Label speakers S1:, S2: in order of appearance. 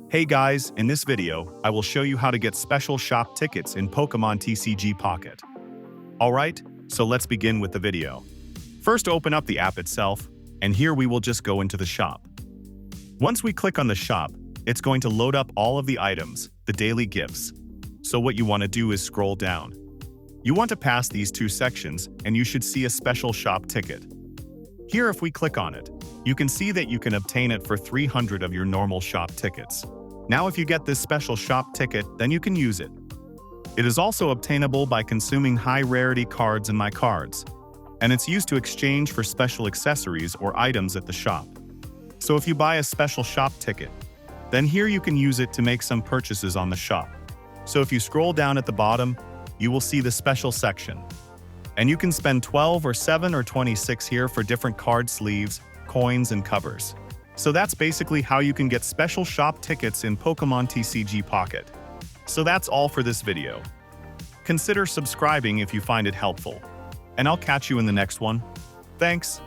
S1: Hey guys, in this video, I will show you how to get special shop tickets in Pokemon TCG Pocket. Alright, so let's begin with the video. First open up the app itself, and here we will just go into the shop. Once we click on the shop, it's going to load up all of the items, the daily gifts. So what you want to do is scroll down. You want to pass these two sections, and you should see a special shop ticket. Here if we click on it, you can see that you can obtain it for 300 of your normal shop tickets. Now if you get this special shop ticket, then you can use it. It is also obtainable by consuming high-rarity cards in My Cards, and it's used to exchange for special accessories or items at the shop. So if you buy a special shop ticket, then here you can use it to make some purchases on the shop. So if you scroll down at the bottom, you will see the special section. And you can spend 12 or 7 or 26 here for different card sleeves, coins, and covers. So that's basically how you can get special shop tickets in Pokemon TCG Pocket. So that's all for this video. Consider subscribing if you find it helpful. And I'll catch you in the next one. Thanks.